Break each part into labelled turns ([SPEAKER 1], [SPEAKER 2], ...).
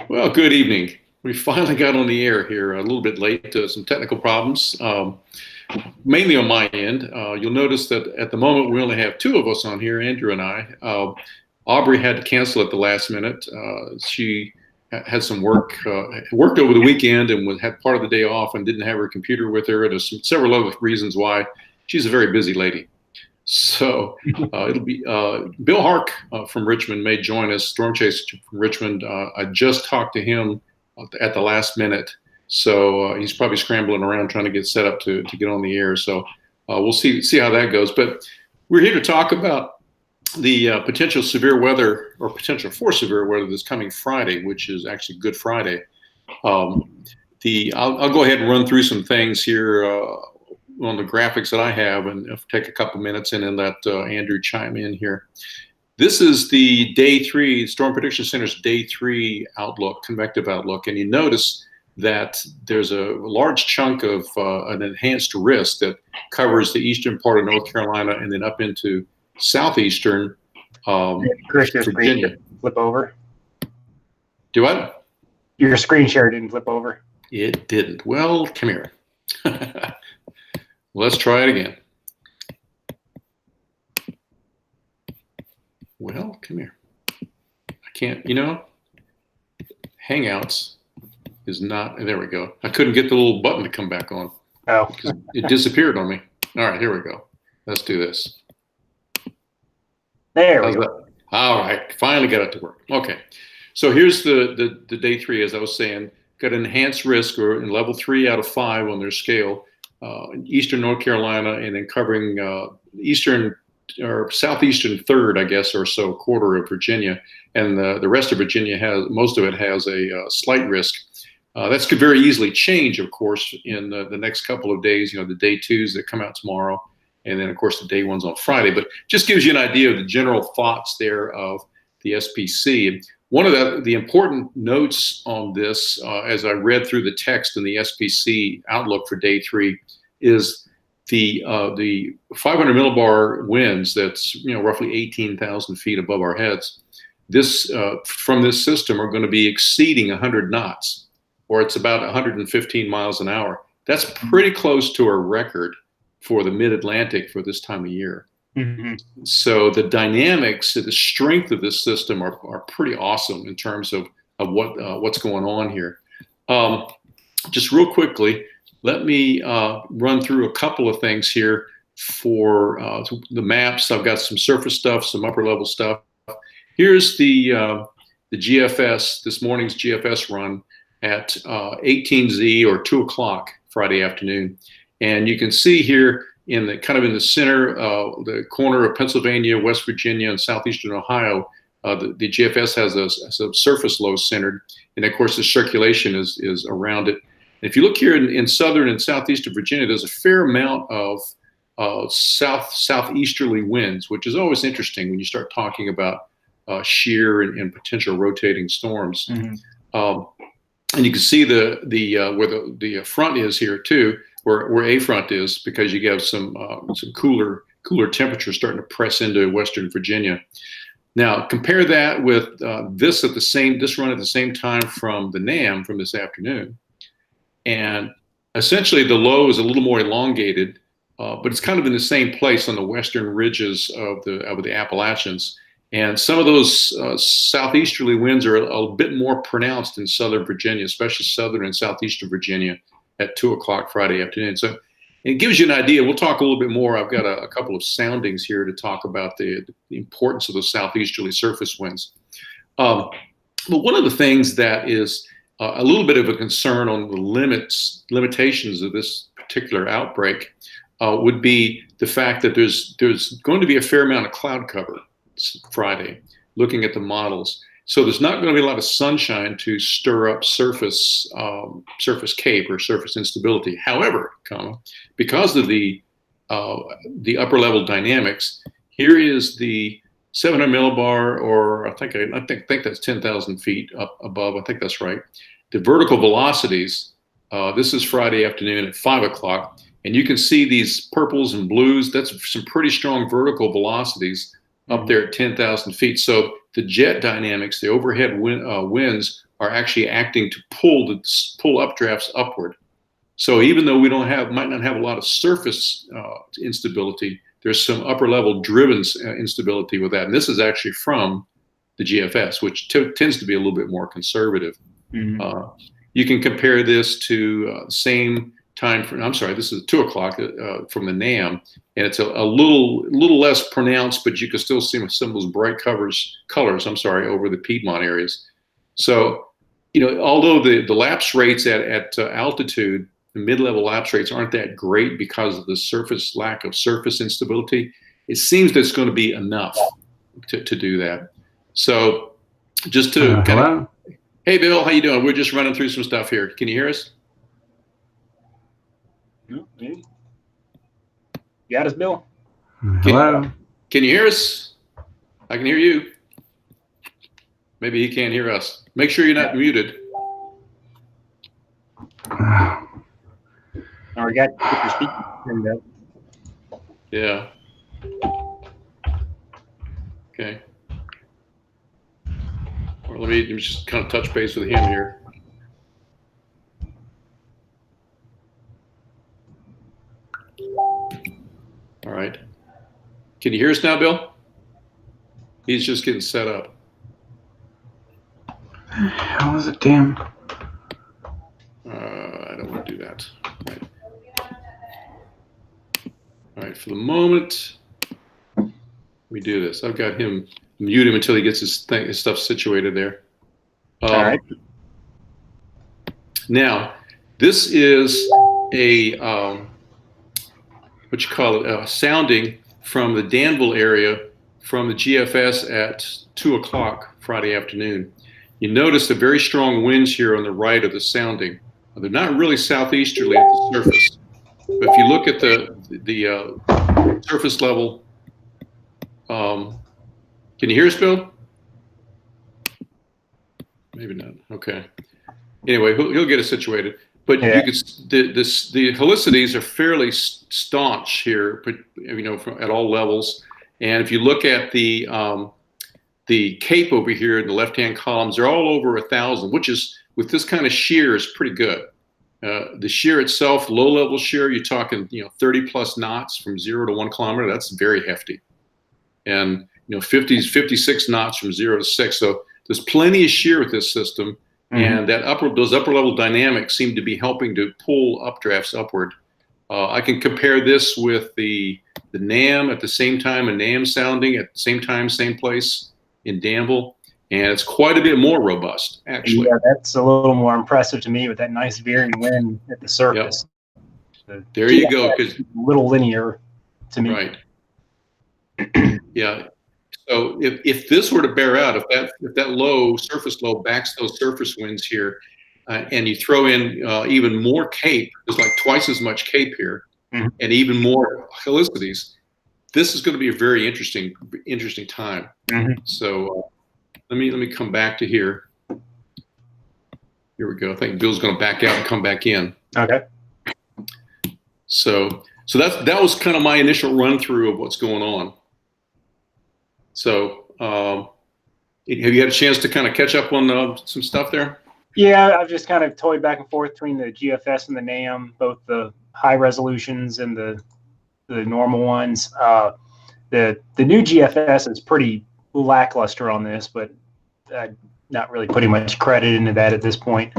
[SPEAKER 1] Well, good evening. We finally got on the air here a little bit late to some technical problems, mainly on my end. You'll notice that at the moment we only have two of us on here, Andrew and I. Aubrey had to cancel at the last minute. She had some worked over the weekend and had part of the day off and didn't have her computer with her. There's several other reasons why. She's a very busy lady. So it'll be Bill Hark from Richmond may join us. Storm Chaser from Richmond. I just talked to him at the last minute, so he's probably scrambling around trying to get set up to get on the air. So we'll see how that goes. But we're here to talk about the potential severe weather or potential for severe weather this coming Friday, which is actually Good Friday. I'll go ahead and run through some things here on the graphics that I have, and take a couple minutes and then let Andrew chime in here. This is the day 3 Storm Prediction Center's day 3 outlook, convective outlook, and you notice that there's a large chunk of an enhanced risk that covers the eastern part of North Carolina and then up into southeastern
[SPEAKER 2] Chris, your screen didn't flip over.
[SPEAKER 1] Do what?
[SPEAKER 2] Your screen share didn't flip over.
[SPEAKER 1] It didn't. Well, come here. Let's try it again. Well, come here. I can't, Hangouts is not, there we go. I couldn't get the little button to come back on.
[SPEAKER 2] Oh.
[SPEAKER 1] It disappeared on me. All right, here we go. Let's do this.
[SPEAKER 2] There we go.
[SPEAKER 1] All right, finally got it to work. Okay, so here's the day 3, as I was saying. Got an enhanced risk, or in level 3 out of 5 on their scale. Eastern North Carolina, and then covering eastern or southeastern third, I guess, or so, quarter of Virginia, and the rest of Virginia most of it has a slight risk. That's could very easily change, of course, in the next couple of days. The day 2s that come out tomorrow, and then of course the day 1s on Friday. But just gives you an idea of the general thoughts there of the SPC. One of the important notes on this, as I read through the text in the SPC outlook for day 3, is the 500 millibar winds. That's roughly 18,000 feet above our heads. This from this system are going to be exceeding 100 knots, or it's about 115 miles an hour. That's pretty close to a record for the Mid-Atlantic for this time of year. Mm-hmm. So the dynamics, the strength of this system are pretty awesome in terms of what's going on here. Just real quickly, let me run through a couple of things here for the maps. I've got some surface stuff, some upper level stuff. Here's the GFS, this morning's GFS run at 18Z or 2 o'clock Friday afternoon. And you can see here in the center, the corner of Pennsylvania, West Virginia, and southeastern Ohio, the GFS has a surface low centered, and of course the circulation is around it. And if you look here in southern and southeastern Virginia, there's a fair amount of southeasterly winds, which is always interesting when you start talking about shear and potential rotating storms. Mm-hmm. And you can see where the front is here too. Where A front is, because you have some cooler temperatures starting to press into Western Virginia. Now compare that with this run at the same time from the NAM from this afternoon, and essentially the low is a little more elongated, but it's kind of in the same place on the western ridges of the Appalachians, and some of those southeasterly winds are a bit more pronounced in southern Virginia, especially southern and southeastern Virginia, at 2 o'clock Friday afternoon. So it gives you an idea. We'll talk a little bit more. I've got a couple of soundings here to talk about the importance of those southeasterly surface winds. But one of the things that is a little bit of a concern on the limitations of this particular outbreak would be the fact that there's going to be a fair amount of cloud cover Friday, looking at the models. So there's not going to be a lot of sunshine to stir up surface cape or surface instability. However, because of the upper level dynamics, here is the 700 millibar, or I think that's 10,000 feet up above. I think that's right. The vertical velocities. This is Friday afternoon at 5 o'clock, and you can see these purples and blues. That's some pretty strong vertical velocities up there at 10,000 feet. So the jet dynamics, the overhead winds, are actually acting to pull updrafts upward. So even though we might not have a lot of surface instability, there's some upper level driven instability with that. And this is actually from the GFS, which tends to be a little bit more conservative.
[SPEAKER 2] Mm-hmm.
[SPEAKER 1] You can compare this to same time frame. I'm sorry, this is 2 o'clock from the NAM, and it's a little less pronounced, but you can still see some of those bright colors. I'm sorry, over the Piedmont areas. So, although the lapse rates at altitude, the mid-level lapse rates aren't that great because of the lack of surface instability, it seems that it's going to be enough to do that. So, just to kind of. Hey, Bill, how you doing? We're just running through some stuff here. Can you hear us?
[SPEAKER 2] No, maybe. You got us, Bill?
[SPEAKER 3] Hello?
[SPEAKER 1] Can you hear us? I can hear you. Maybe he can't hear us. Make sure you're not muted.
[SPEAKER 2] Or you got your speaker turned up.
[SPEAKER 1] Yeah. Okay. Or let me just kind of touch base with him here. All right. Can you hear us now, Bill? He's just getting set up.
[SPEAKER 3] How is it, damn?
[SPEAKER 1] I don't want to do that. Right. All right. For the moment, we do this. I've got him mute him until he gets his stuff situated there.
[SPEAKER 2] All right.
[SPEAKER 1] Now, this is a sounding from the Danville area from the GFS at 2 o'clock Friday afternoon. You notice the very strong winds here on the right of the sounding. They're not really southeasterly at the surface, but if you look at the surface level, can you hear us, Bill? Maybe not. Okay. Anyway, he'll get it situated. But
[SPEAKER 2] yeah.
[SPEAKER 1] the helicities are fairly staunch here, but at all levels. And if you look at the cape over here in the left-hand columns, they're all over 1,000, which is, with this kind of shear, is pretty good. The shear itself, low-level shear, you're talking 30+ knots from 0 to 1 kilometer. That's very hefty. And 56 knots from 0 to 6. So there's plenty of shear with this system. And those upper level dynamics seem to be helping to pull updrafts upward. I can compare this with the NAM at the same time, a NAM sounding at the same time, same place in Danville, and it's quite a bit more robust, actually.
[SPEAKER 2] Yeah, that's a little more impressive to me with that nice veering wind at the surface.
[SPEAKER 1] Yep. There you go. Because
[SPEAKER 2] a little linear to me.
[SPEAKER 1] Right. Yeah. So if this were to bear out, if that low surface low backs those surface winds here, and you throw in even more cape, there's like twice as much cape here, and even more helicities, this is going to be a very interesting time. So let me come back to here. Here we go. I think Bill's going to back out and come back in.
[SPEAKER 2] Okay.
[SPEAKER 1] So that was kind of my initial run through of what's going on. So, have you had a chance to kind of catch up on some stuff there?
[SPEAKER 2] Yeah, I've just kind of toyed back and forth between the GFS and the NAM, both the high resolutions and the normal ones. The new GFS is pretty lackluster on this, but not really putting much credit into that at this point.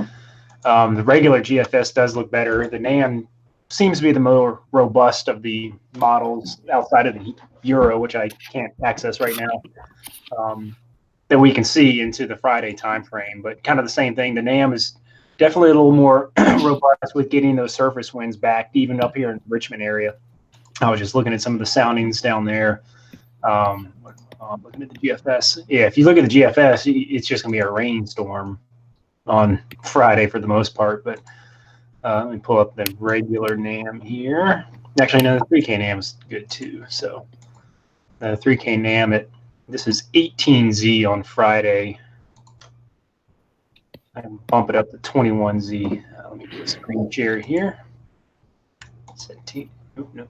[SPEAKER 2] The regular GFS does look better. The NAM seems to be the more robust of the models outside of the Euro, which I can't access right now, that we can see into the Friday time frame. But kind of the same thing. The NAM is definitely a little more robust with getting those surface winds back, even up here in the Richmond area. I was just looking at some of the soundings down there. Looking at the GFS. Yeah, if you look at the GFS, it's just going to be a rainstorm on Friday for the most part. But let me pull up the regular NAM here. Actually, no, the 3K NAM is good too. So the 3K NAM, this is 18Z on Friday. I can bump it up to 21Z. Let me do a screen share here. 17. Oh, no.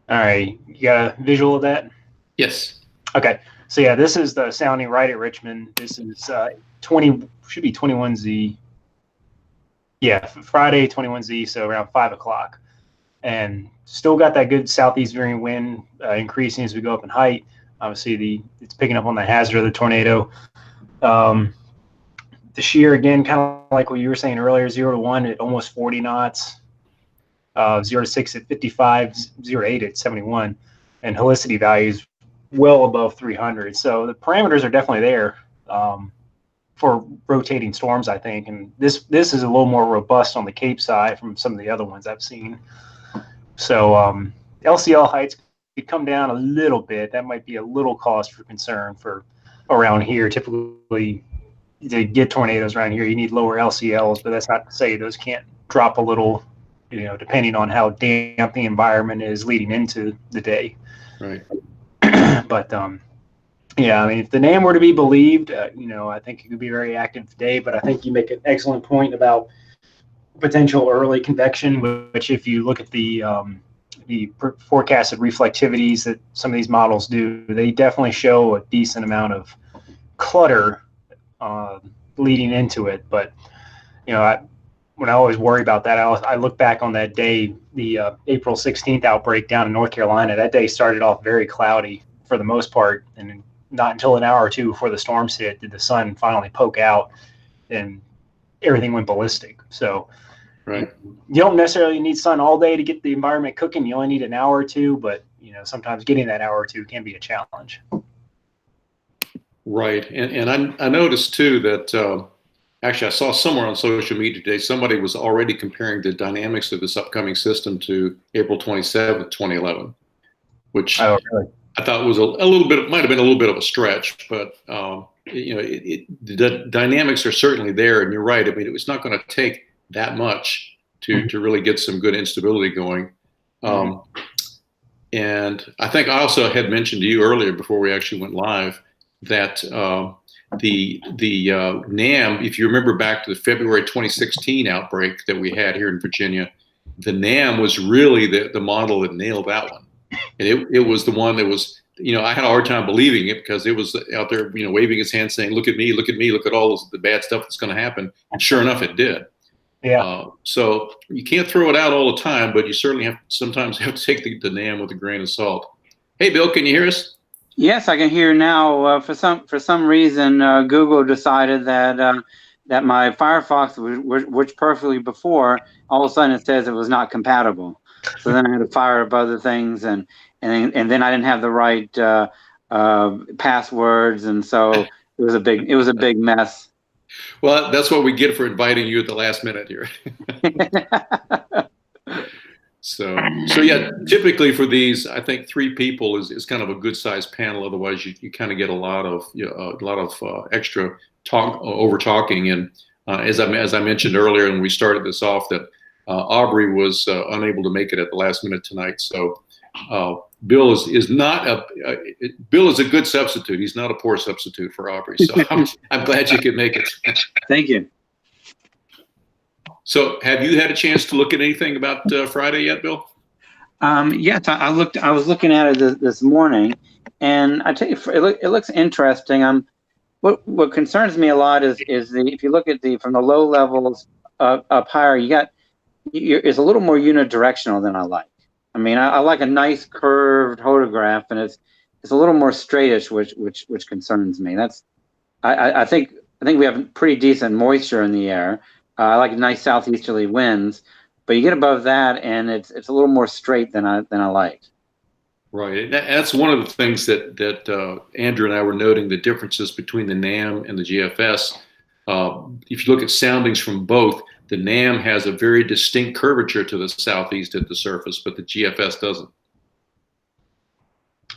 [SPEAKER 2] All right, you got a visual of that?
[SPEAKER 1] Yes.
[SPEAKER 2] Okay, so yeah, this is the sounding right at Richmond. This is 20, should be 21Z. Yeah, Friday 21Z, so around 5 o'clock, and still got that good southeast veering wind increasing as we go up in height. Obviously, it's picking up on the hazard of the tornado. The shear again, kind of like what you were saying earlier, 0 to 1 at almost 40 knots, 0 to 6 at 55, 0 to 8 at 71, and helicity values well above 300. So the parameters are definitely there for rotating storms, I think. And this is a little more robust on the Cape side from some of the other ones I've seen. So LCL heights could come down a little bit. That might be a little cause for concern for around here. Typically, to get tornadoes around here, you need lower LCLs, but that's not to say those can't drop a little, depending on how damp the environment is leading into the day.
[SPEAKER 1] Right.
[SPEAKER 2] But yeah, I mean, if the NAM were to be believed, I think it could be very active today. But I think you make an excellent point about potential early convection, which if you look at the forecasted reflectivities that some of these models do, they definitely show a decent amount of clutter leading into it. But when I always worry about that, I look back on that day, the April 16th outbreak down in North Carolina. That day started off very cloudy for the most part, and not until an hour or two before the storms hit did the sun finally poke out, and everything went ballistic. So
[SPEAKER 1] right.
[SPEAKER 2] You don't necessarily need sun all day to get the environment cooking. You only need an hour or two, but sometimes getting that hour or two can be a challenge.
[SPEAKER 1] Right, and I noticed too that actually I saw somewhere on social media today somebody was already comparing the dynamics of this upcoming system to April 27th, 2011, which
[SPEAKER 2] really?
[SPEAKER 1] I thought was a little bit, might have been a little bit of a stretch, but the dynamics are certainly there, and you're right. I mean, it's not going to take that much to really get some good instability going. And I think I also had mentioned to you earlier before we actually went live that the NAM, if you remember back to the February 2016 outbreak that we had here in Virginia, the NAM was really the model that nailed that one. And it was the one that was, I had a hard time believing it because it was out there, waving its hand saying, look at me, look at all the bad stuff that's going to happen. And sure enough, it did.
[SPEAKER 2] Yeah.
[SPEAKER 1] So you can't throw it out all the time, but you certainly sometimes have to take the NAM with a grain of salt. Hey, Bill, can you hear us?
[SPEAKER 4] Yes, I can hear now. For some reason, Google decided that that my Firefox worked perfectly before. All of a sudden, it says it was not compatible. So then I had to fire up other things, and then I didn't have the right passwords, and so it was a big mess.
[SPEAKER 1] Well, that's what we get for inviting you at the last minute here. So yeah, typically for these, I think 3 people is kind of a good sized panel. Otherwise, you kind of get a lot of extra talk over talking. And as I mentioned earlier, and we started this off, that Aubrey was unable to make it at the last minute tonight. So Bill is a good substitute. He's not a poor substitute for Aubrey. So I'm glad you could make it.
[SPEAKER 4] Thank you.
[SPEAKER 1] So, have you had a chance to look at anything about Friday yet, Bill?
[SPEAKER 4] Yes, I looked. I was looking at it this morning, and I tell you, it looks interesting. What concerns me a lot is if you look at from the low levels up higher, it's a little more unidirectional than I like. I mean, I like a nice curved photograph, and it's a little more straightish, which concerns me. I think we have pretty decent moisture in the air. I like nice southeasterly winds, but you get above that, and it's a little more straight than I liked.
[SPEAKER 1] Right, that's one of the things that Andrew and I were noting, the differences between the NAM and the GFS. If you look at soundings from both, the NAM has a very distinct curvature to the southeast at the surface, but the GFS doesn't.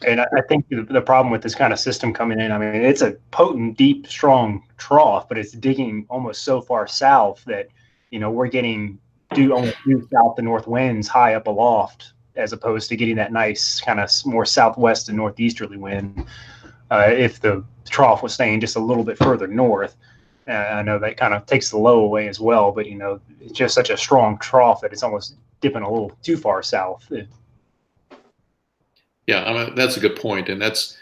[SPEAKER 2] And I think the problem with this kind of system coming in, I mean, it's a potent, deep, strong trough, but it's digging almost so far south that, we're getting almost due south to north winds high up aloft, as opposed to getting that nice kind of more southwest and northeasterly wind. If the trough was staying just a little bit further north, I know that kind of takes the low away as well, but, it's just such a strong trough that it's almost dipping a little too far south.
[SPEAKER 1] Yeah, I mean, that's a good point, and that's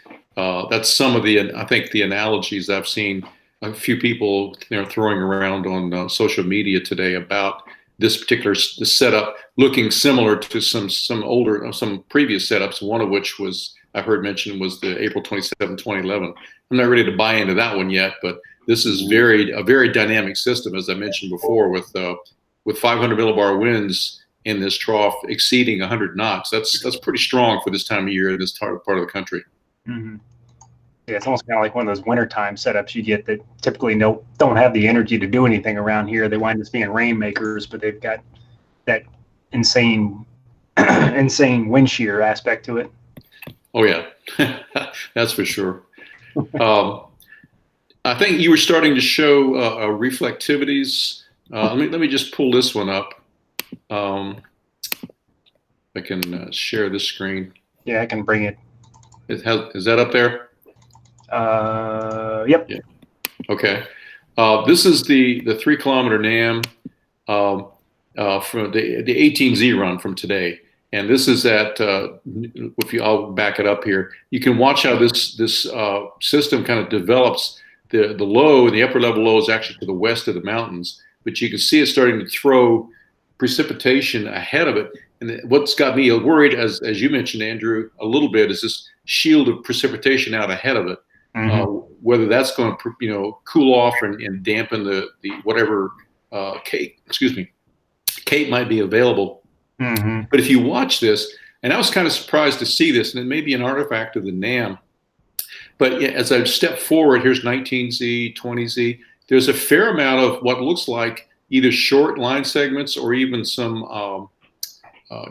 [SPEAKER 1] some of the, I think, the analogies I've seen a few people throwing around on social media today about this particular setup looking similar to some previous setups. One of which was I heard mentioned was the April 27, 2011. I'm not ready to buy into that one yet, but this is a very dynamic system, as I mentioned before, with 500 millibar winds in this trough exceeding 100 knots. That's pretty strong for this time of year in this part of the country.
[SPEAKER 2] Mm-hmm. Yeah, it's almost kind of like one of those wintertime setups you get that typically don't have the energy to do anything around here. They wind up being rainmakers, but they've got that insane wind shear aspect to it.
[SPEAKER 1] Oh yeah, that's for sure. I think you were starting to show reflectivities. Let me just pull this one up. I can share this screen.
[SPEAKER 2] Yeah, I can bring it.
[SPEAKER 1] Is that up there?
[SPEAKER 2] Yep.
[SPEAKER 1] Yeah. Okay. This is the 3 kilometer NAM from the 18Z run from today, and this is at I'll back it up here. You can watch how this system kind of develops. The low, the upper level low, is actually to the west of the mountains, but you can see it starting to throw precipitation ahead of it. And what's got me worried, as you mentioned, Andrew, a little bit, is this shield of precipitation out ahead of it. Mm-hmm. Whether that's going to cool off and dampen the whatever Cape might be available. Mm-hmm. But if you watch this, and I was kind of surprised to see this, and it may be an artifact of the NAM, but as I step forward, here's 19Z, 20Z. There's a fair amount of what looks like either short line segments or even some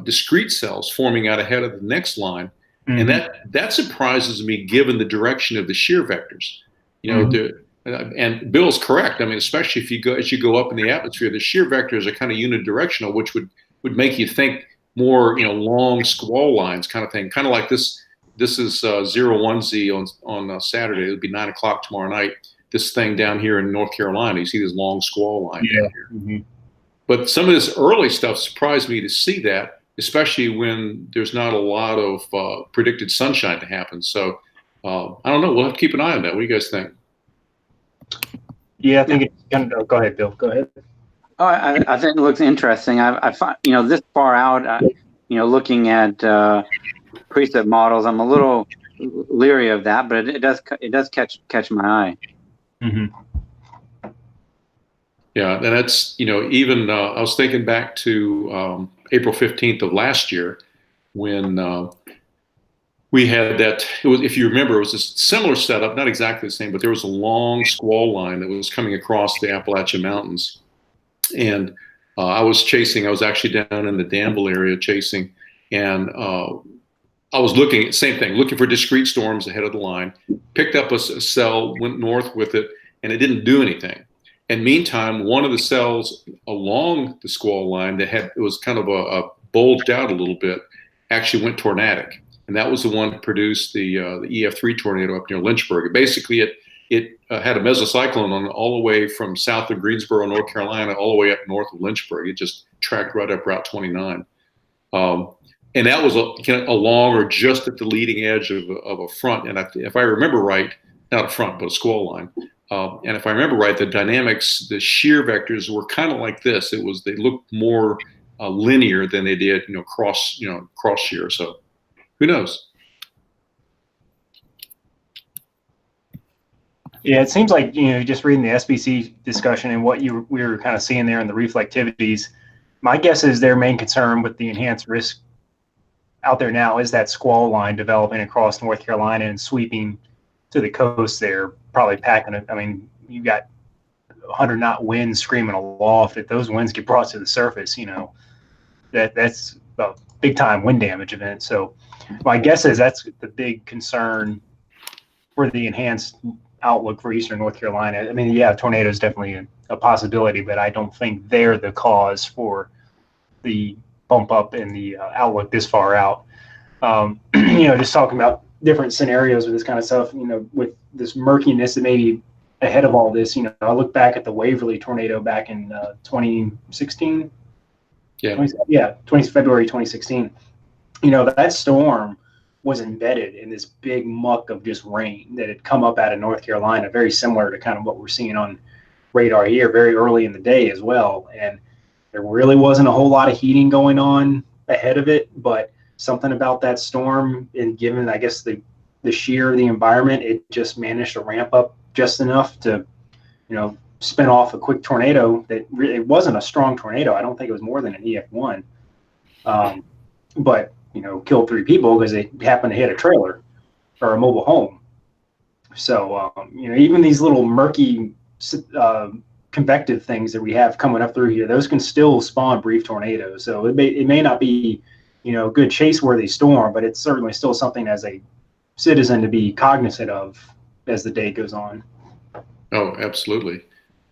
[SPEAKER 1] discrete cells forming out ahead of the next line. Mm-hmm. And that surprises me, given the direction of the shear vectors. And Bill's correct. I mean, especially as you go up in the atmosphere, the shear vectors are kind of unidirectional, which would make you think more, long squall lines kind of thing. Kind of like this. This is 01Z on Saturday. It'll be 9 o'clock tomorrow night. This thing down here in North Carolina, you see this long squall line down here. Mm-hmm. But some of this early stuff surprised me to see that, especially when there's not a lot of predicted sunshine to happen. So I don't know. We'll have to keep an eye on that. What do you guys think?
[SPEAKER 2] Yeah, I think it's kind of. Go ahead, Bill. Go ahead.
[SPEAKER 4] Oh, I think it looks interesting. I find this far out, looking at preset models, I'm a little leery of that, but it does catch my eye.
[SPEAKER 2] Mm-hmm.
[SPEAKER 1] Yeah, and that's even I was thinking back to April 15th of last year when we had that. It was, if you remember, it was a similar setup, not exactly the same, but there was a long squall line that was coming across the Appalachian Mountains, and I was actually down in the Danville area chasing, and I was looking for discrete storms ahead of the line, picked up a cell, went north with it, and it didn't do anything. And meantime, one of the cells along the squall line it was kind of a bulged out a little bit, actually went tornadic. And that was the one that produced the EF3 tornado up near Lynchburg. Basically, it had a mesocyclone on all the way from south of Greensboro, North Carolina, all the way up north of Lynchburg. It just tracked right up Route 29. And that was along or just at the leading edge of a front. And if I remember right, not a front, but a squall line. And if I remember right, the dynamics, the shear vectors were kind of like this. They looked more linear than they did, cross shear. So who knows?
[SPEAKER 2] Yeah, it seems like, just reading the SBC discussion and what we were kind of seeing there in the reflectivities, my guess is their main concern with the enhanced risk out there now is that squall line developing across North Carolina and sweeping to the coast there, probably packing it. I mean, you got 100-knot winds screaming aloft. If those winds get brought to the surface, that's a big-time wind damage event. So my guess is that's the big concern for the enhanced outlook for eastern North Carolina. I mean, yeah, tornado is definitely a possibility, but I don't think they're the cause for the bump up in the outlook this far out. Just talking about different scenarios with this kind of stuff, with this murkiness that may be ahead of all this. I look back at the Waverly tornado back in 2016.
[SPEAKER 1] Yeah.
[SPEAKER 2] February 2016. That storm was embedded in this big muck of just rain that had come up out of North Carolina, very similar to kind of what we're seeing on radar here, very early in the day as well. And there really wasn't a whole lot of heating going on ahead of it, but something about that storm, and given, I guess, the sheer of the environment, it just managed to ramp up just enough to, spin off a quick tornado that really, it wasn't a strong tornado. I don't think it was more than an EF1. But, killed 3 people because they happened to hit a trailer or a mobile home. So, even these little murky convective things that we have coming up through here, those can still spawn brief tornadoes. So it may not be, a good chase-worthy storm, but it's certainly still something as a citizen to be cognizant of as the day goes on.
[SPEAKER 1] Oh, absolutely.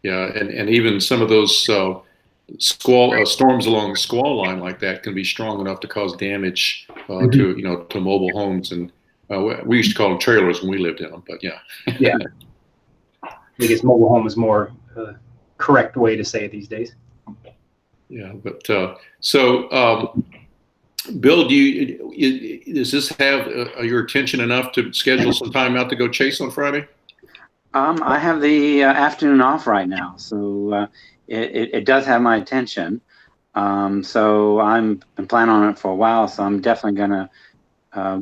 [SPEAKER 1] Yeah, and even some of those storms along the squall line like that can be strong enough to cause damage to mobile homes, and we used to call them trailers when we lived in them. But yeah,
[SPEAKER 2] yeah, I guess mobile home is more correct way to say it these days.
[SPEAKER 1] Yeah, but Bill, does this have your attention enough to schedule some time out to go chase on Friday?
[SPEAKER 4] I have the afternoon off right now, so it does have my attention. So I'm been planning on it for a while, so I'm definitely gonna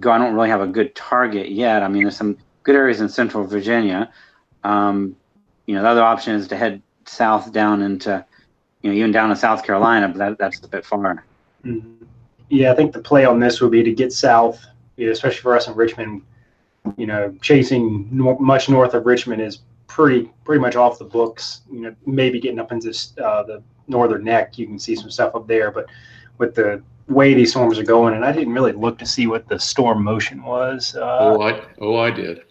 [SPEAKER 4] go. I don't really have a good target yet. I mean, there's some good areas in Central Virginia. The other option is to head south down into, even down to South Carolina, but that's a bit far.
[SPEAKER 2] Mm-hmm. Yeah, I think the play on this would be to get south, especially for us in Richmond. Chasing much north of Richmond is pretty much off the books. Maybe getting up into the northern neck, you can see some stuff up there. But with the way these storms are going, and I didn't really look to see what the storm motion was.
[SPEAKER 1] I did.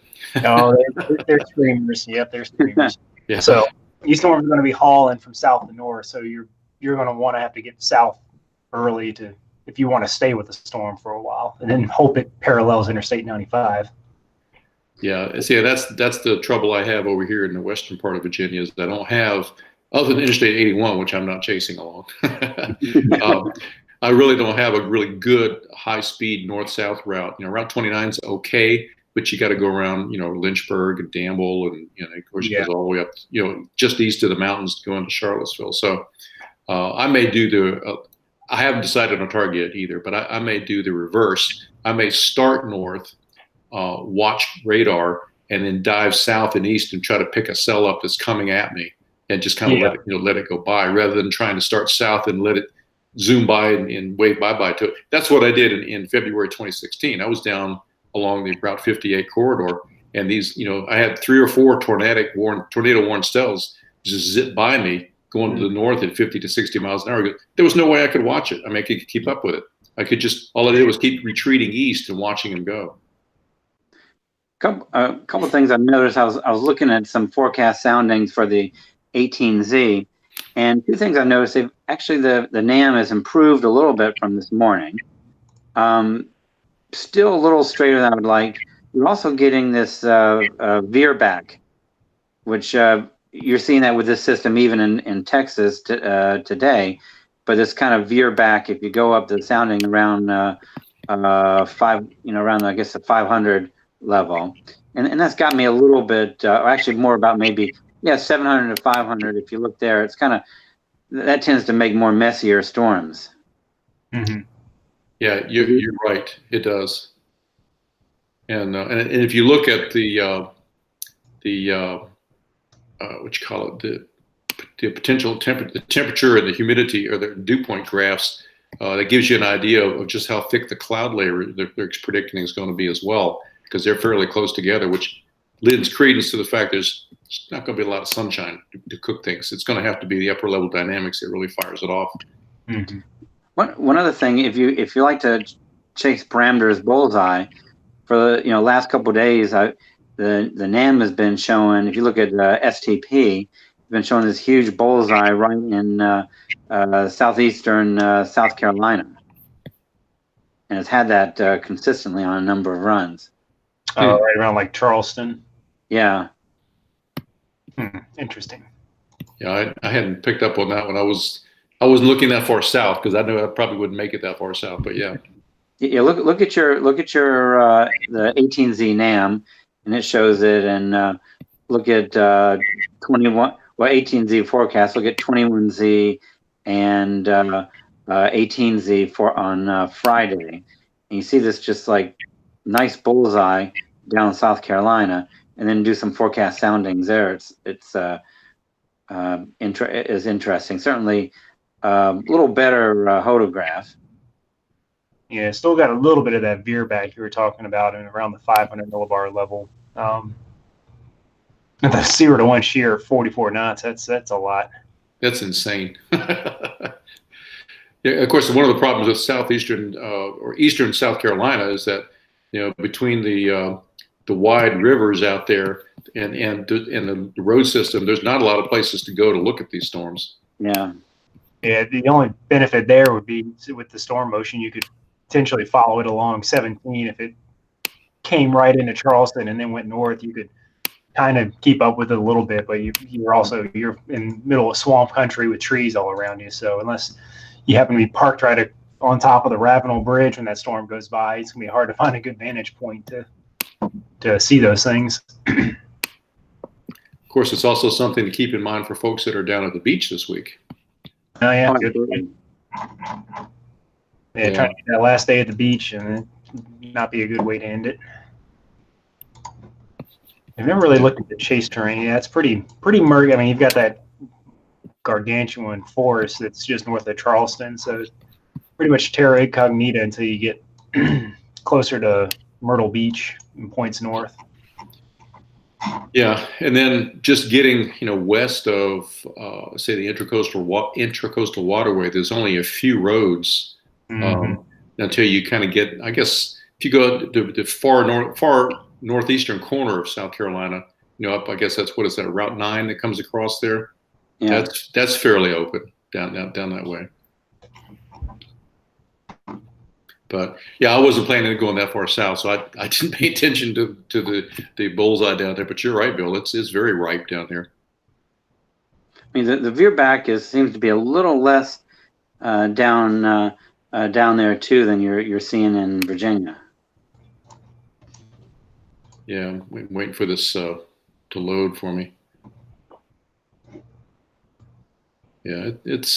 [SPEAKER 2] No, they're streamers. Yep, they're streamers.
[SPEAKER 1] Yeah.
[SPEAKER 2] So these storms are going to be hauling from south to north. So you're going to want to have to get south early if you want to stay with the storm for a while, and then hope it parallels Interstate 95.
[SPEAKER 1] Yeah, see, that's the trouble I have over here in the western part of Virginia is I don't have, other than Interstate 81, which I'm not chasing along. I really don't have a really good high-speed north-south route. Route 29 is okay, but you got to go around, Lynchburg and Danville, and of course it goes all the way up, just east of the mountains going to Charlottesville. So I may do I haven't decided on a target yet either, but I may do the reverse. I may start north. Watch radar, and then dive south and east and try to pick a cell up that's coming at me, and just kind of let it go by, rather than trying to start south and let it zoom by and wave bye to it. That's what I did in February 2016. I was down along the Route 58 corridor, and these, I had 3 or 4 tornado warned cells just zip by me going to the north at 50 to 60 miles an hour. There was no way I could watch it. I mean, I could keep up with it. All I did was keep retreating east and watching them go.
[SPEAKER 4] A couple of things I've noticed. I was looking at some forecast soundings for the 18Z, and 2 things I've noticed. Actually, the NAM has improved a little bit from this morning. Still a little straighter than I would like. You're also getting this veer back, which you're seeing that with this system even in Texas today. But this kind of veer back, if you go up the sounding around around I guess the 500 level, and that's got me a little bit, or actually more about maybe 700 to 500. If you look there, it's kind of, that tends to make more messier storms.
[SPEAKER 2] Mm-hmm.
[SPEAKER 1] Yeah, you're right. It does. And if you look at the what you call it, the potential temperature and the humidity, or the dew point graphs, that gives you an idea of just how thick the cloud layer they're predicting is going to be as well, because they're fairly close together, which lends credence to the fact there's not going to be a lot of sunshine to cook things. It's going to have to be the upper level dynamics that really fires it off.
[SPEAKER 2] Mm-hmm.
[SPEAKER 4] One other thing, if you like to chase parameters bullseye, for the last couple of days, the NAM has been showing. If you look at STP, it's been showing this huge bullseye right in southeastern South Carolina, and it's had that consistently on a number of runs.
[SPEAKER 2] Right around like Charleston.
[SPEAKER 4] Yeah.
[SPEAKER 2] Interesting.
[SPEAKER 1] Yeah, I hadn't picked up on that one. I wasn't looking that far south because I knew I probably wouldn't make it that far south. But yeah.
[SPEAKER 4] Yeah, look at your the 18Z NAM, and it shows it. And look at 18Z forecast. Look at 21Z and 18Z for on Friday, and you see this just like nice bullseye down in South Carolina, and then do some forecast soundings there. It's is interesting. Certainly, a little better photograph.
[SPEAKER 2] Yeah, still got a little bit of that veer back you were talking about, and around the 500 millibar level. The 0 to 1 shear, 44 knots. That's a lot.
[SPEAKER 1] That's insane. Yeah, of course, one of the problems with southeastern or eastern South Carolina is that between the wide rivers out there and the road system, there's not a lot of places to go to look at these storms.
[SPEAKER 4] Yeah.
[SPEAKER 2] Yeah, the only benefit there would be with the storm motion, you could potentially follow it along 17. If it came right into Charleston and then went north, you could kind of keep up with it a little bit, but you're in middle of swamp country with trees all around you. So unless you happen to be parked right on top of the Ravenel Bridge when that storm goes by, it's gonna be hard to find a good vantage point to see those things.
[SPEAKER 1] Of course, it's also something to keep in mind for folks that are down at the beach this week.
[SPEAKER 2] Oh yeah, good.
[SPEAKER 4] Absolutely.
[SPEAKER 2] Yeah, trying to get that last day at the beach and not be a good way to end it. I've never really looked at the chase terrain. Yeah, it's pretty murky. I mean, you've got that gargantuan forest that's just north of Charleston, so it's pretty much terra incognita until you get closer to Myrtle Beach and points north.
[SPEAKER 1] Yeah, and then just getting west of say the intracoastal waterway, there's only a few roads until you kind of get. I guess if you go to the far northeastern corner of South Carolina, up. I guess that's what is that Route 9 that comes across there. Yeah, that's fairly open down that way. But yeah, I wasn't planning on going that far south, so I didn't pay attention to the bullseye down there. But you're right, Bill. It's very ripe down there.
[SPEAKER 4] I mean, the veer back seems to be a little less down there too than you're seeing in Virginia.
[SPEAKER 1] Yeah, I'm waiting for this to load for me. Yeah, it's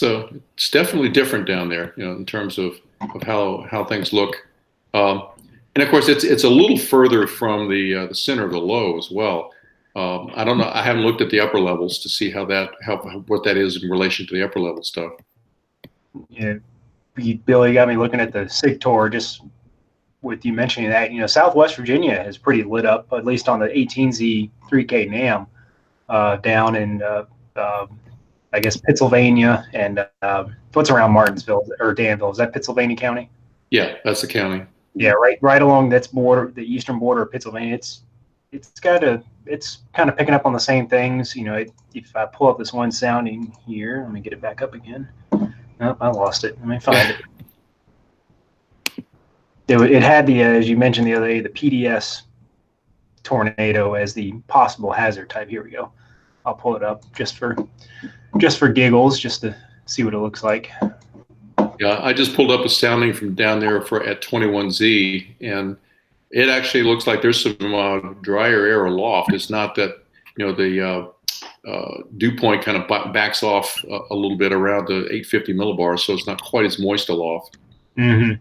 [SPEAKER 1] definitely different down there, in terms of how things look, and of course it's a little further from the center of the low as well. I don't know. I haven't looked at the upper levels to see what that is in relation to the upper level stuff.
[SPEAKER 2] Yeah, Bill, you got me looking at the SIGTOR just with you mentioning that. Southwest Virginia is pretty lit up, at least on the 18Z 3K NAM, down in I guess Pittsylvania and what's around Martinsville or Danville. Is that Pennsylvania County?
[SPEAKER 1] Yeah, that's the county.
[SPEAKER 2] Yeah, right along the eastern border of Pennsylvania. It's kind of picking up on the same things. If I pull up this one sounding here, let me get it back up again. Nope, I lost it. Let me find it. It had as you mentioned the other day, the PDS tornado as the possible hazard type. Here we go. I'll pull it up just for giggles, just to see what it looks like.
[SPEAKER 1] Yeah, I just pulled up a sounding from down there at 21Z, and it actually looks like there's some drier air aloft. It's not that the dew point kind of backs off a little bit around the 850 millibars, so it's not quite as moist aloft.
[SPEAKER 2] Mm-hmm.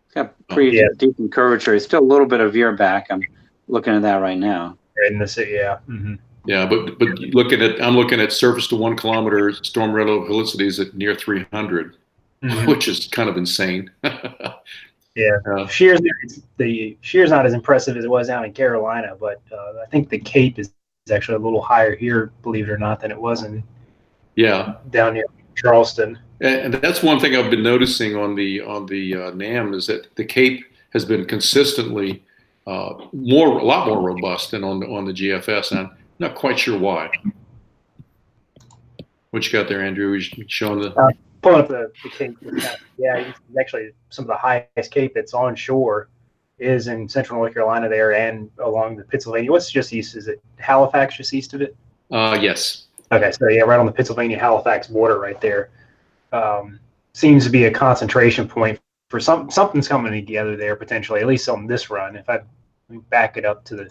[SPEAKER 4] It's got pretty decent curvature. It's still a little bit of veer back. I'm looking at that right now.
[SPEAKER 2] In the city, yeah. Mm-hmm.
[SPEAKER 1] Yeah, but I'm looking at surface to 1 kilometer storm relative velocities at near 300, which is kind of insane.
[SPEAKER 2] Yeah, the shear's not as impressive as it was down in Carolina, but I think the Cape is actually a little higher here, believe it or not, than it was down near Charleston.
[SPEAKER 1] And that's one thing I've been noticing on the NAM is that the Cape has been consistently a lot more robust than on the GFS, and I'm not quite sure why. What you got there, Andrew? You showing the
[SPEAKER 2] pulling up the Cape. Yeah, actually some of the highest Cape that's on shore is in central North Carolina there and along the Pennsylvania. What's just east? Is it Halifax just east of it?
[SPEAKER 1] Yes.
[SPEAKER 2] Okay, so yeah, right on the Pennsylvania-Halifax border right there. Seems to be a concentration point for something's coming together there potentially, at least on this run. If I back it up to the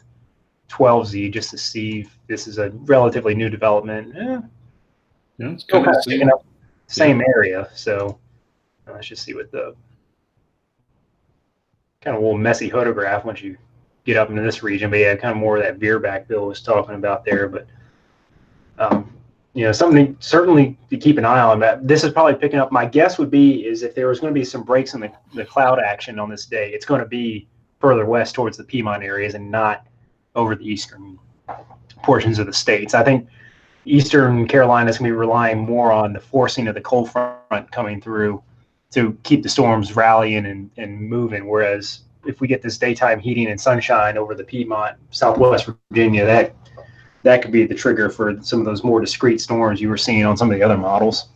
[SPEAKER 2] 12Z just to see if this is a relatively new development.
[SPEAKER 1] Yeah, it's
[SPEAKER 2] Still
[SPEAKER 1] kind
[SPEAKER 2] kind
[SPEAKER 1] of
[SPEAKER 2] of picking up the same area. So let's just see what the kind of a little messy photograph once you get up into this region. But yeah, kind of more of that veer back Bill was talking about there. But something certainly to keep an eye on. That this is probably picking up. My guess would be is if there was going to be some breaks in the cloud action on this day, it's going to be further west towards the Piedmont areas and not over the eastern portions of the states. I think Eastern Carolina is going to be relying more on the forcing of the cold front coming through to keep the storms rallying and moving. Whereas if we get this daytime heating and sunshine over the Piedmont, Southwest Virginia, that could be the trigger for some of those more discrete storms you were seeing on some of the other models.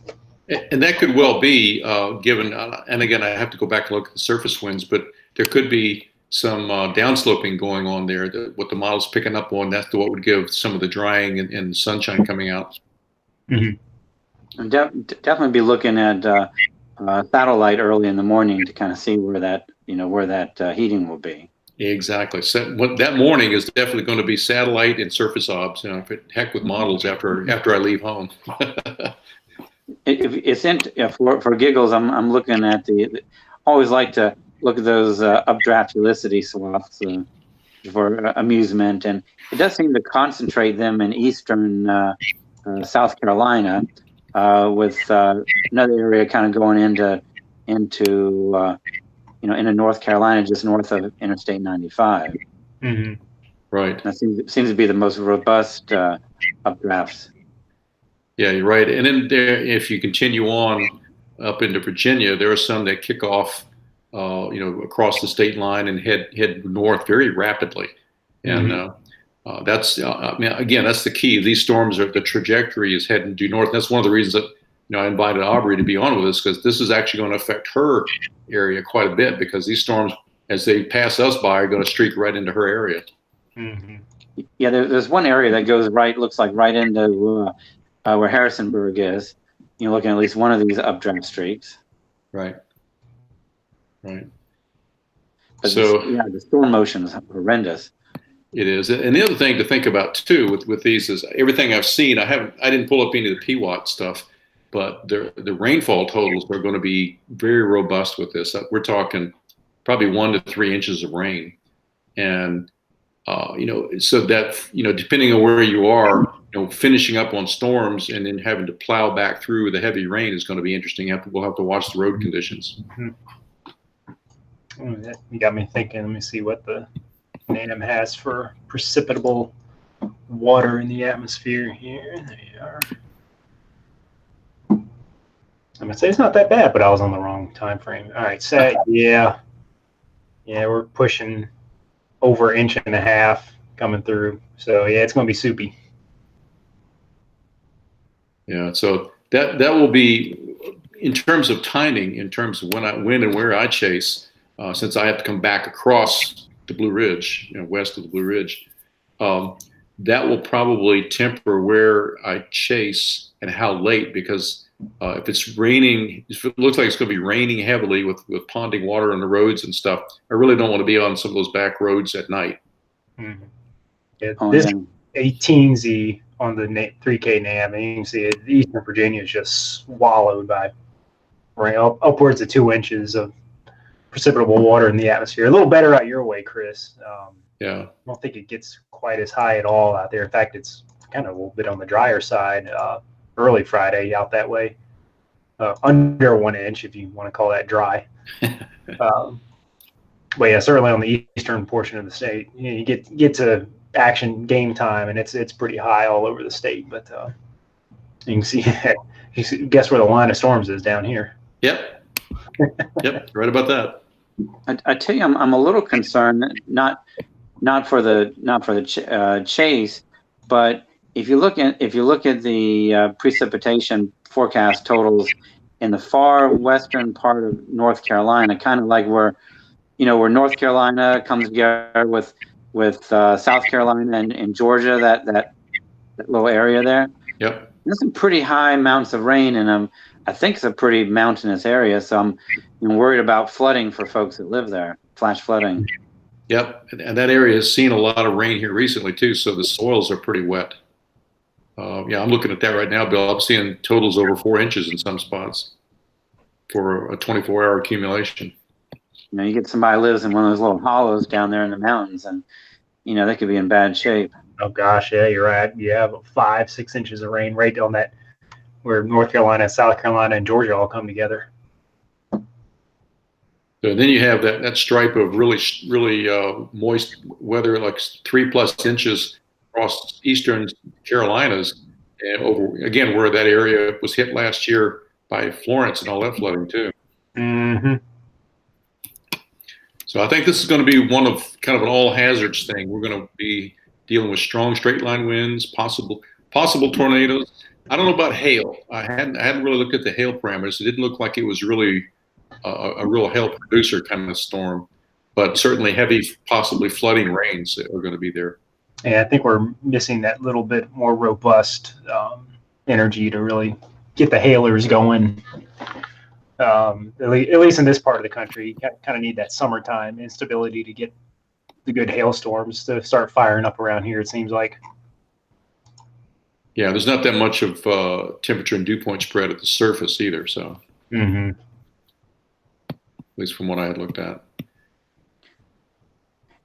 [SPEAKER 1] And that could well be given, and again, I have to go back and look at the surface winds, but there could be some downsloping going on there. What the model's picking up on, that's what would give some of the drying and sunshine coming out.
[SPEAKER 4] Mm-hmm. Definitely be looking at satellite early in the morning to kind of see where that heating will be.
[SPEAKER 1] Exactly. So that morning is definitely going to be satellite and surface obs. Heck with models after I leave home.
[SPEAKER 4] For giggles, I'm looking at always like to look at those updraft helicity swaths for amusement, and it does seem to concentrate them in eastern South Carolina, with another area kind of going into North Carolina, just north of Interstate 95.
[SPEAKER 2] Mm-hmm.
[SPEAKER 1] Right.
[SPEAKER 4] That seems to be the most robust updrafts.
[SPEAKER 1] Yeah, you're right. And then if you continue on up into Virginia, there are some that kick off, across the state line and head north very rapidly. And that's, again, that's the key. These storms the trajectory is heading due north. That's one of the reasons that I invited Aubrey to be on with us, because this is actually going to affect her area quite a bit, because these storms, as they pass us by, are going to streak right into her area.
[SPEAKER 2] Mm-hmm.
[SPEAKER 4] Yeah, there's one area that goes looks like right into where Harrisonburg is. You're looking at least one of these updraft streaks.
[SPEAKER 1] Right.
[SPEAKER 4] But
[SPEAKER 1] So
[SPEAKER 4] the storm motion is horrendous.
[SPEAKER 1] It is. And the other thing to think about too with these is everything I've seen. I didn't pull up any of the PWAT stuff, but the rainfall totals are going to be very robust with this. We're talking probably 1 to 3 inches of rain, and so that depending on where you are, finishing up on storms and then having to plow back through the heavy rain is going to be interesting. We'll have to watch the road conditions.
[SPEAKER 2] You got me thinking. Let me see what the NAM has for precipitable water in the atmosphere here. There you are. I'm gonna say it's not that bad, but I was on the wrong time frame. All right, yeah, we're pushing over 1.5 inches coming through. So yeah, it's gonna be soupy. Yeah,
[SPEAKER 1] so that will be, in terms of timing, in terms of when and where I chase, since I have to come back across the Blue Ridge, west of the Blue Ridge, that will probably temper where I chase and how late, because if it's raining, if it looks like it's going to be raining heavily with ponding water on the roads and stuff, I really don't want to be on some of those back roads at night.
[SPEAKER 2] Mm-hmm. Yeah, this 18Z on the 3K NAM, and you can see it, Eastern Virginia is just swallowed by rain, upwards of 2 inches of precipitable water in the atmosphere. A little better out your way, Chris.
[SPEAKER 1] Yeah.
[SPEAKER 2] I don't think it gets quite as high at all out there. In fact, it's kind of a little bit on the drier side early Friday out that way. Under 1 inch, if you want to call that dry. But yeah, certainly on the eastern portion of the state, you get to action game time, and it's pretty high all over the state. But you can see, guess where the line of storms is down here.
[SPEAKER 1] Yep, right about that.
[SPEAKER 4] I tell you, I'm a little concerned, not for the chase, but if you look at the precipitation forecast totals in the far western part of North Carolina, kind of like where North Carolina comes together with South Carolina and Georgia, that little area there.
[SPEAKER 1] Yep.
[SPEAKER 4] There's some pretty high amounts of rain in them. I think it's a pretty mountainous area, so I'm worried about flooding for folks that live there, flash flooding.
[SPEAKER 1] Yep, and that area has seen a lot of rain here recently too, so the soils are pretty wet. Yeah, I'm looking at that right now, Bill. I'm seeing totals over 4 inches in some spots for a 24-hour accumulation.
[SPEAKER 4] You get somebody who lives in one of those little hollows down there in the mountains, and they could be in bad shape.
[SPEAKER 2] Oh gosh, yeah, you're right. You have 5-6 inches of rain right on that where North Carolina, South Carolina, and Georgia all come together.
[SPEAKER 1] So then you have that stripe of really moist weather, like 3+ inches across eastern Carolinas, and over again where that area was hit last year by Florence and all that flooding too.
[SPEAKER 2] Mm-hmm.
[SPEAKER 1] So I think this is going to be one of kind of an all hazards thing. We're going to be dealing with strong straight line winds, possible tornadoes. I don't know about hail. I hadn't really looked at the hail parameters. It didn't look like it was really a real hail producer kind of storm, but certainly heavy, possibly flooding rains are going to be there.
[SPEAKER 2] Yeah, I think we're missing that little bit more robust energy to really get the hailers going. At least in this part of the country, you kind of need that summertime instability to get the good hailstorms to start firing up around here, it seems like.
[SPEAKER 1] Yeah, there's not that much of temperature and dew point spread at the surface either. So,
[SPEAKER 2] Mm-hmm.
[SPEAKER 1] at least from what I had looked at.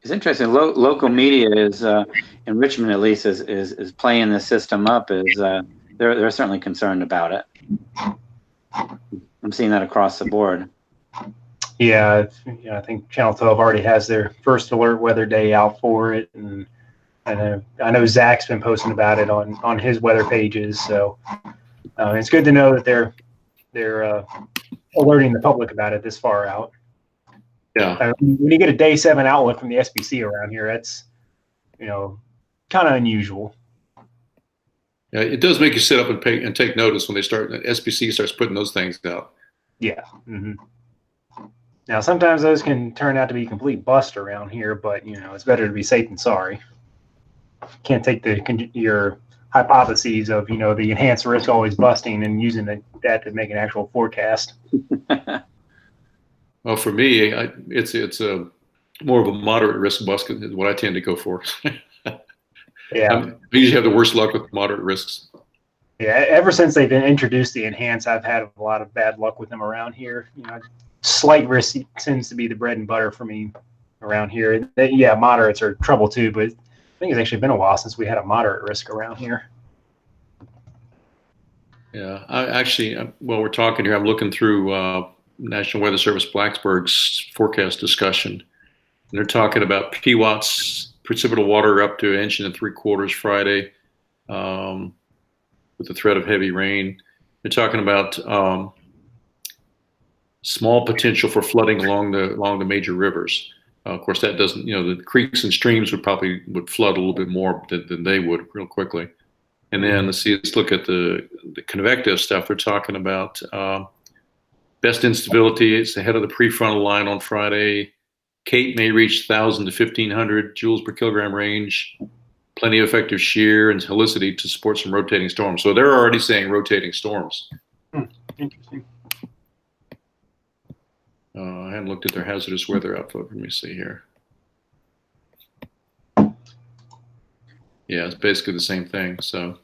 [SPEAKER 4] It's interesting. Local media is in Richmond, at least, is playing the system up. They're certainly concerned about it. I'm seeing that across the board.
[SPEAKER 2] Yeah, I think Channel 12 already has their first alert weather day out for it, and I know Zach's been posting about it on his weather pages. So it's good to know that they're alerting the public about it this far out.
[SPEAKER 1] Yeah.
[SPEAKER 2] When you get a day 7 outlook from the SPC around here, that's kind of unusual.
[SPEAKER 1] Yeah, it does make you sit up and take notice when SPC starts putting those things out.
[SPEAKER 2] Yeah. Mm-hmm. Now, sometimes those can turn out to be complete bust around here, but it's better to be safe than sorry. Can't take your hypotheses of the enhanced risk always busting and using that to make an actual forecast.
[SPEAKER 1] Well, for me, it's a more of a moderate risk bust is what I tend to go for.
[SPEAKER 2] Yeah,
[SPEAKER 1] I usually have the worst luck with moderate risks.
[SPEAKER 2] Yeah, ever since they've introduced the enhance, I've had a lot of bad luck with them around here. Slight risk tends to be the bread and butter for me around here. Yeah, moderates are trouble too, but I think it's actually been a while since we had a moderate risk around here.
[SPEAKER 1] Yeah, while we're talking here, I'm looking through National Weather Service Blacksburg's forecast discussion. And they're talking about PWATS, precipitable water up to 1 3/4 Friday, with the threat of heavy rain. They're talking about small potential for flooding along the major rivers. Of course, that doesn't, the creeks and streams would flood a little bit more than they would real quickly. And then let's look at the convective stuff. They're talking about best instability. It's ahead of the prefrontal line on Friday. Kate may reach 1,000 to 1,500 joules per kilogram range. Plenty of effective shear and helicity to support some rotating storms. So they're already saying rotating storms.
[SPEAKER 2] Interesting.
[SPEAKER 1] I haven't looked at their hazardous weather outlook. Let me see here. Yeah, it's basically the same thing. So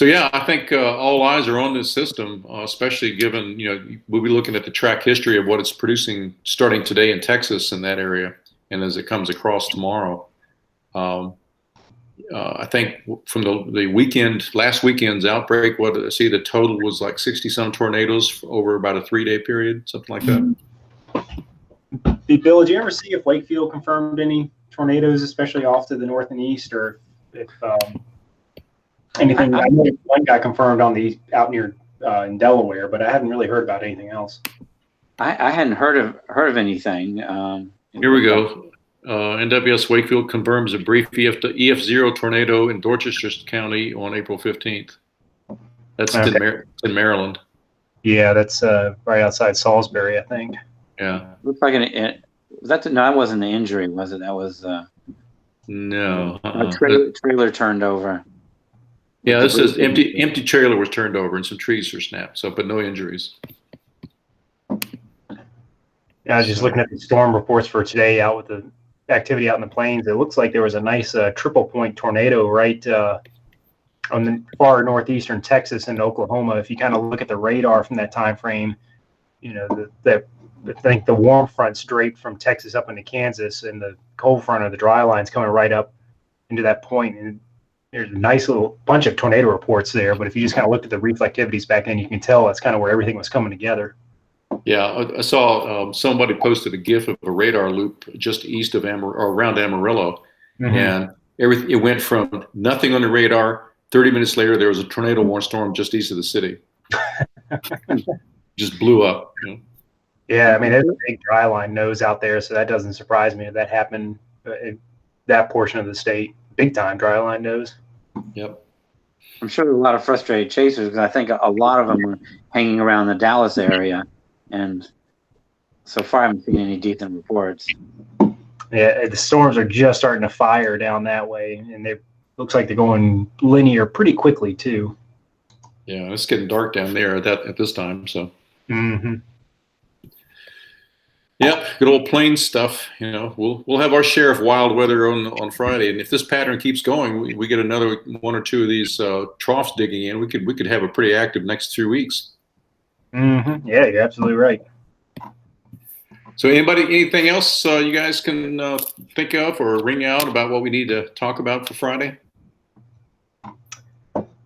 [SPEAKER 1] yeah, I think all eyes are on this system, especially given, we'll be looking at the track history of what it's producing starting today in Texas in that area, and as it comes across tomorrow. I think from the last weekend's outbreak, the total was like 60-some tornadoes over about a 3-day period, something like that.
[SPEAKER 2] Bill, did you ever see if Wakefield confirmed any tornadoes, especially off to the north and east, or if anything? I know one got confirmed out near in Delaware, but I haven't really heard about anything else.
[SPEAKER 4] I hadn't heard of anything.
[SPEAKER 1] Here we go. NWS Wakefield confirms a brief EF0 tornado in Dorchester County on April 15th. That's in Maryland.
[SPEAKER 2] Yeah, that's right outside Salisbury, I think.
[SPEAKER 1] Yeah.
[SPEAKER 4] Looks like that wasn't an injury, was it? That was
[SPEAKER 1] no.
[SPEAKER 4] a trailer turned over.
[SPEAKER 1] Yeah,
[SPEAKER 4] with
[SPEAKER 1] this says
[SPEAKER 4] debris.
[SPEAKER 1] empty trailer was turned over and some trees were snapped. So, but no injuries.
[SPEAKER 2] I was just looking at the storm reports for today out with the activity out in the plains. It looks like there was a nice triple point tornado right on the far northeastern Texas and Oklahoma. If you kind of look at the radar from that time frame, you know, I think the warm front's draped from Texas up into Kansas, and the cold front or the dry line's coming right up into that point. And there's a nice little bunch of tornado reports there. But if you just kind of looked at the reflectivities back then, you can tell that's kind of where everything was coming together.
[SPEAKER 1] Yeah, I saw somebody posted a GIF of a radar loop just east of or around Amarillo, and everything. It went from nothing on the radar. 30 minutes later, there was a tornado warning storm just east of the city. Just blew up. You know?
[SPEAKER 2] Yeah, I mean, there's a big dry line nose out there, so that doesn't surprise me if that happened in that portion of the state. Big time dry line nose.
[SPEAKER 1] Yep.
[SPEAKER 4] I'm sure there's a lot of frustrated chasers because I think a lot of them are hanging around the Dallas area, and so far I haven't seen any decent reports.
[SPEAKER 2] Yeah, the storms are just starting to fire down that way, and they looks like they're going linear pretty quickly too.
[SPEAKER 1] Yeah, it's getting dark down there at this time. So. Yep, good old plain stuff. You know, we'll have our share of wild weather on Friday, and if this pattern keeps going, we get another one or two of these troughs digging in. We could have a pretty active next 2 weeks.
[SPEAKER 2] Yeah, you're absolutely right.
[SPEAKER 1] So, anything else you guys can think of or ring out about what we need to talk about for Friday?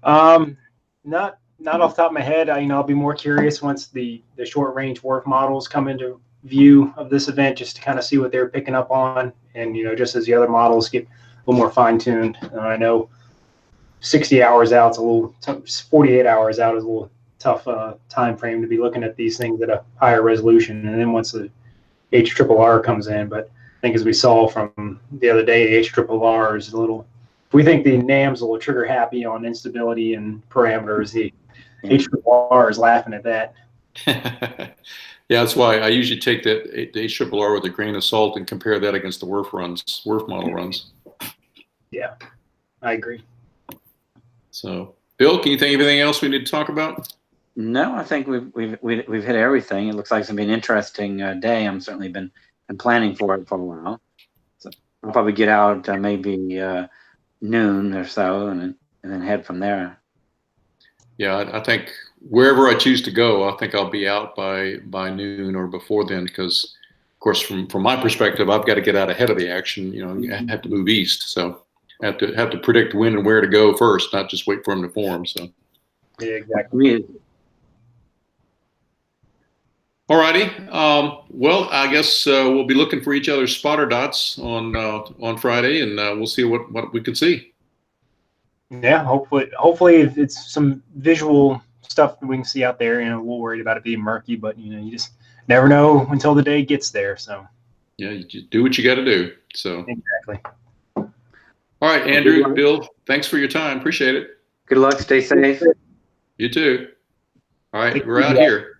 [SPEAKER 2] Not off the top of my head. I'll be more curious once the short range WRF models come into view of this event, just to kind of see what they're picking up on, and just as the other models get a little more fine tuned. I know 60 hours out is a little 48 hours out is a little tough time frame to be looking at these things at a higher resolution, and then once the HRRR comes in. But I think as we saw from the other day, the HRRR is a little. If we think the NAM's a little trigger happy on instability and parameters, the HRRR is laughing at that.
[SPEAKER 1] Yeah, that's why I usually take the HRRR with a grain of salt and compare that against the WRF model runs.
[SPEAKER 2] Yeah, I agree.
[SPEAKER 1] So, Bill, can you think of anything else we need to talk about?
[SPEAKER 4] No, I think we've hit everything. It looks like it's gonna be an interesting day. I'm certainly been planning for it for a while. So I'll probably get out maybe noon or so, and then head from there.
[SPEAKER 1] Yeah, I think wherever I choose to go, I think I'll be out by noon or before then, because, of course, from my perspective, I've got to get out ahead of the action. I have to move east, so I have to predict when and where to go first, not just wait for them to form. So,
[SPEAKER 2] yeah, exactly.
[SPEAKER 1] All righty. Well, I guess we'll be looking for each other's spotter dots on Friday, and we'll see what we can see.
[SPEAKER 2] Yeah, hopefully it's some visual stuff that we can see out there. We're worried about it being murky, but you just never know until the day gets there. So
[SPEAKER 1] yeah, you just do what you got to do. So
[SPEAKER 2] exactly.
[SPEAKER 1] All right, Andrew, Bill, thanks for your time. Appreciate it.
[SPEAKER 4] Good luck. Stay safe.
[SPEAKER 1] You too. All right, we're out here.